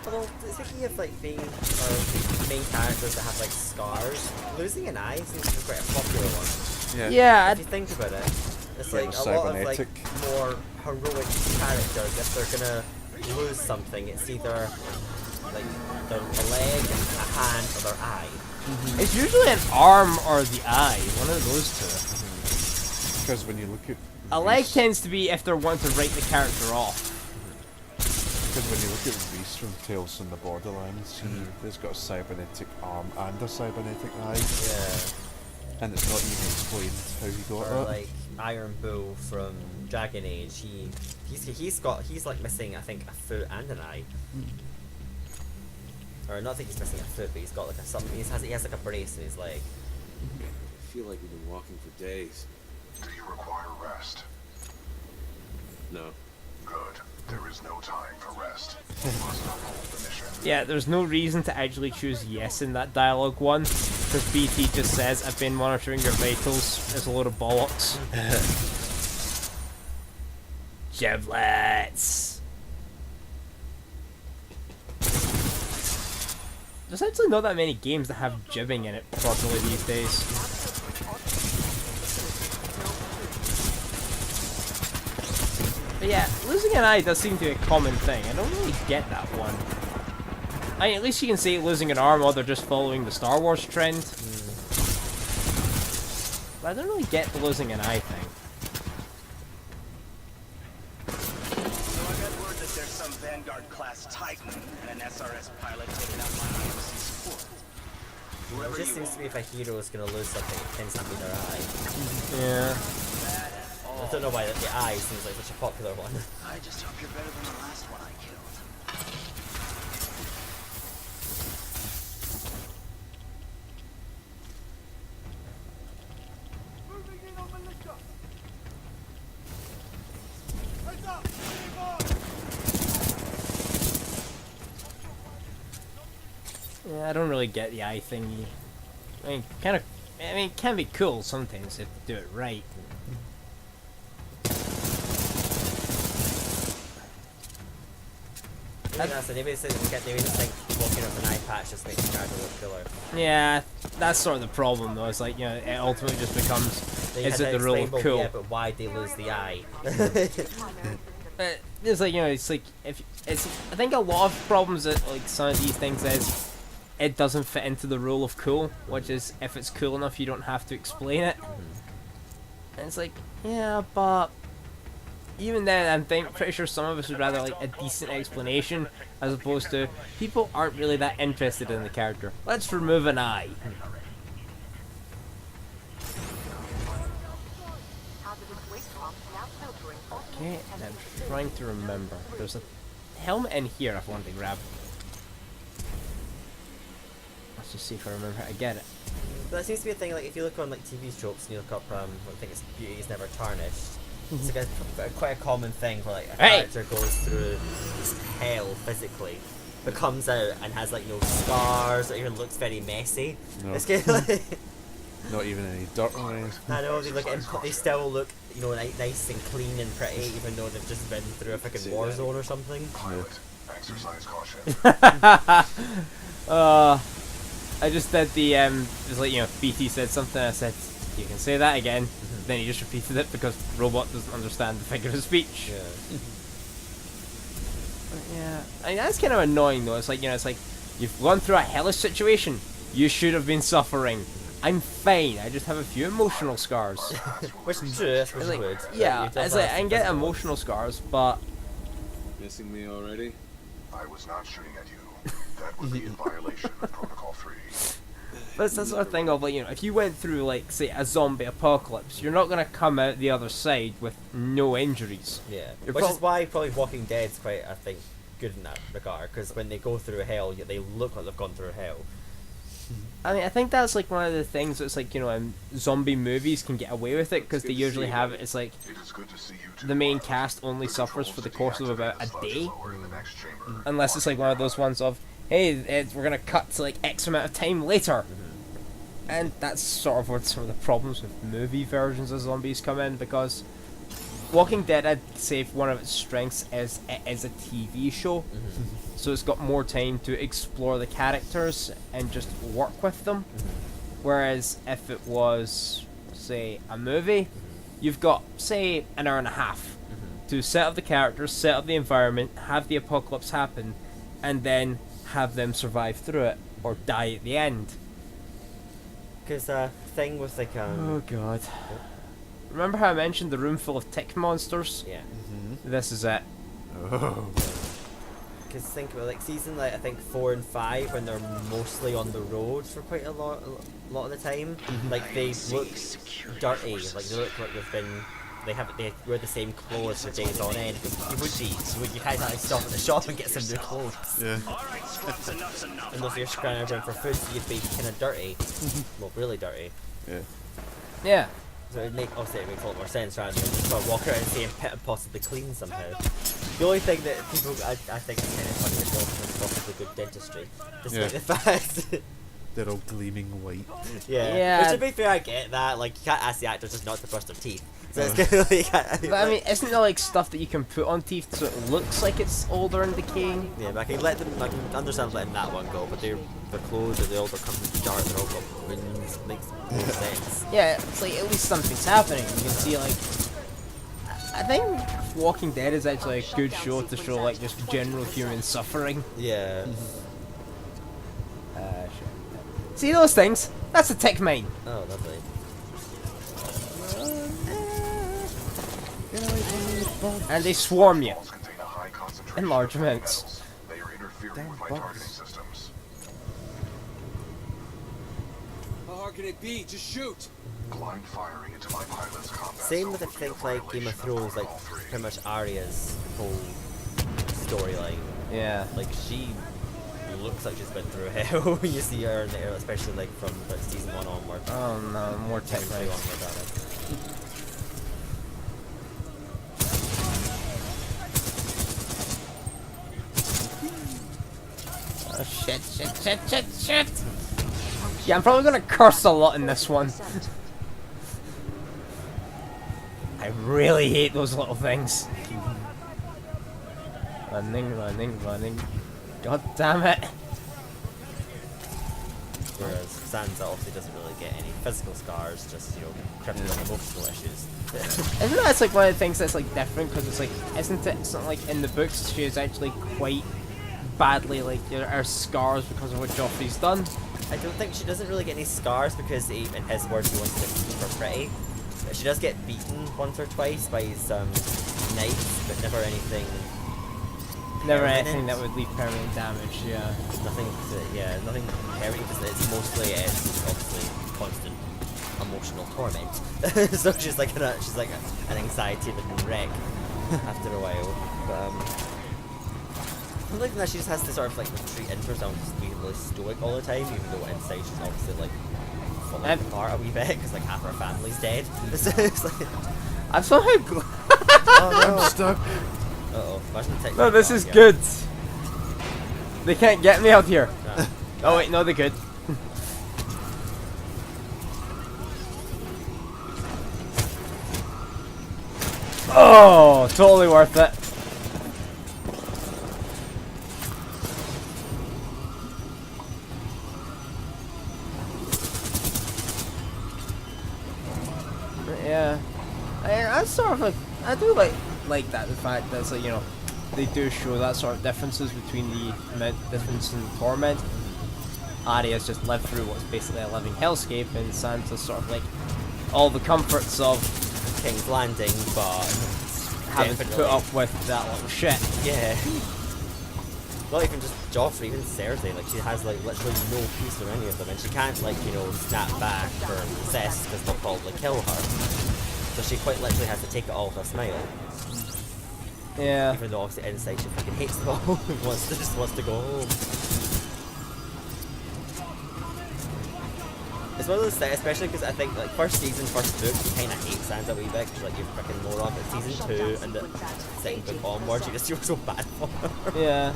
Although, speaking of like being main characters that have like scars, losing an eye seems to be quite a popular one. Yeah. Yeah. If you think about it, it's Yeah, like a lot of like cybernetic. more heroic characters. If they're gonna lose something, it's either like a leg, a hand, or their eye. It's usually an arm or the eye, one of those two. Because when you look at A leg Reese- tends to be if they're wanting to write the character off. Because when you look at Reese from Tales from the Borderlands, he's got a cybernetic arm and a cybernetic eye, Yeah. and it's not even explained how he got Or that. like Iron Bull from Dragon Age. He's like missing, I think, a foot and an eye. Or not think he's missing a foot, but he's got like he has like a brace in his leg. I feel like we've been walking for days. Do you require rest? No. Good. There is no time for rest. You must uphold the mission. Yeah, there's no reason to actually choose yes in that dialogue one, because BT just says, I've been monitoring your vitals. It's a load of bollocks. Giblets! There's actually not that many games that have jibbing in it properly these days. But yeah, losing an eye does seem to be a common thing. I don't really get that one. I mean, at least you can say losing an arm, or they're just following the Star Wars trend. But I don't really get the losing an eye thing. So I got word that there's some Vanguard-class Titan and an SRS pilot taking out my IMC support. It Whoever just you seems to be if a hero is gonna lose something, it tends to be their eye. Yeah. I don't know why the eye seems like such a popular one. I just hope you're better than the last one I killed. Yeah, I don't really get the eye thingy. I mean, it can be cool sometimes if you do it right. That's it. Maybe just think walking with an eye patch just makes the character look cooler. Yeah, that's sort of the problem though. It's like, you know, it ultimately just becomes, They is had it to the rule explain, of well, cool? Yeah, but why'd they lose the eye? It's like, you know, it's like, if it's, I think a lot of problems that like some of these things is, it doesn't fit into the rule of cool, which is if it's cool enough you don't have to explain it. And it's like, yeah, but even then I'm pretty sure some of us would rather like a decent explanation as opposed to people aren't really that interested in the character. Let's remove an eye. Okay, and I'm trying to remember. There's a helmet in here I want to grab. Let's just see if I remember how to get it. But that seems to be a thing, like, if you look on, like, TV tropes and you look up, I think it's Beauty is Never Tarnished. It's like quite a common thing where, like, a character goes through hell physically, but comes out and has, like, no scars, or even looks very messy. No. It's kind of like, Not even any dirt on anything. I know, they still look, you know, nice and clean and pretty, even though they've just been through a freaking war zone or something. Pilot, exercise caution. I just did the just like, you know, BT said something, I said, you can say that again. Then he just repeated it because robot doesn't understand the figure of speech. Yeah. But yeah, I mean, that's kind of annoying though. It's like, you know, it's like, you've gone through a hellish situation. You should have been suffering. I'm fine. I just have a few emotional scars. Which is true, that's what It's you like, would. yeah, You don't it's like, have I can get physical emotional scars, but Missing me already? I was not shooting at you. That would be in violation of Protocol 3. that's the sort of thing of, like, you know, if you went through, like, say, a zombie apocalypse, you're not gonna come out the other side with no injuries. Yeah, You're which is why probably Walking Dead's quite, I think, good in that regard, because when they go through hell, they look like they've gone through hell. I mean, I think that's like one of the things that's like, you know, zombie movies can get away with it because they usually have it. It's like It is good to see you two. the main cast only suffers for the course of about a day, unless it's like one of those ones of, hey, we're gonna cut to like X amount of time later, and that's sort of where some of the problems with movie versions of zombies come in, because Walking Dead, I'd say one of its strengths is it is a TV show, so it's got more time to explore the characters and just work with them. Whereas if it was, say, a movie, you've got, say, an hour and a half to set up the characters, set up the environment, have the apocalypse happen, and then have them survive through it or die at the end. Because thing with like Oh god. Remember how I mentioned the room full of tick monsters? yeah. This is it. Oh. Because think about like season like I think 4 and 5 when they're mostly on the road for quite a lot of the time. Like they look dirty. Like they look like they wear the same clothes for days on end. You would you guys actually stop at the shop and get some new clothes. Yeah. Alright, Scrubs, enough's enough. Unless you're scrambling around for food, so you'd be kind of dirty. Well, really dirty. Yeah. Yeah. So it makes a lot more sense rather than just sort of walk around and saying pit and possibly clean somehow. The only thing that people I think is kind of funny is Dolphin possibly good dentistry, despite the fact. They're all gleaming white. Yeah. Which to be fair, I get that. Like you can't ask the actors just not to brush their teeth. So it's kind of like, But I mean, isn't there like stuff that you can put on teeth so it looks like it's older and decaying? yeah, but I can understand letting that one go, but their clothes are they all got covered in dirt, they're all got wounds, makes no sense. Yeah, it's like at least something's happening. You can see like. I think Walking Dead is actually a good show to show like just general human suffering. Yeah. Shit. See those things? That's a tick mine. Oh, lovely. And they swarm you. Balls contain a high concentration In large of amounts. metals. They are interfering Damn with my bugs. targeting systems. How hard can it be? Just shoot! Blind firing into my pilot's combat Same zone with I would be a think like Game of violation Thrones, like Protocol 3. pretty much Arya's whole storyline. Yeah. Like she looks like she's been through hell when you see her in the air, especially like from like, season 1 onward. Oh no, more tick Season 2 mines. onward, rather. Oh shit. Yeah, I'm probably gonna curse a lot in this one. I really hate those little things. Running. God damn it. Whereas Sansa obviously doesn't really get any physical scars, just critical and emotional issues. Isn't that like one of the things that's like different? Because it's like, isn't it something like in the books she is actually quite badly like her scars because of what Joffrey's done? I don't think she doesn't really get any scars because in his words he wants to keep her pretty. She does get beaten once or twice by his knights, but never anything. Never permanent. anything that would leave permanent damage. Yeah. Nothing permanent. It's mostly obviously constant emotional torment. So she's like an anxiety-ridden wreck after a while. But I like that she just has to sort of like retreat into herself, just be really stoic all the time, even though inside she's obviously like falling apart a wee bit because like half her family's dead. It's like, I'm so happy. oh I'm stuck. Uh-oh, imagine the No, this is good. They can't get me out here. Oh wait, no, they could. Oh, totally worth it. Yeah, I sort of like, I do like that, the fact that it's like, they do show that sort of differences between the difference in torment. Arya's just lived through what's basically a living hellscape, and Sansa's sort of like all the comforts of King's Landing, but having to put up with that little shit. Yeah. Not even just Joffrey, even Cersei, like she has like literally no peace or any of them, and she can't like snap back or resist because they'll probably kill her. So she quite literally has to take it all with a smile. Yeah. Even though obviously inside she fucking hates them all and just wants to go home. It's one of those things, especially because I think like first season, first book, you kind of hate Sansa a wee bit because like you're freaking moron, but season 2 and the second book onwards, you just feel so bad for her. Yeah.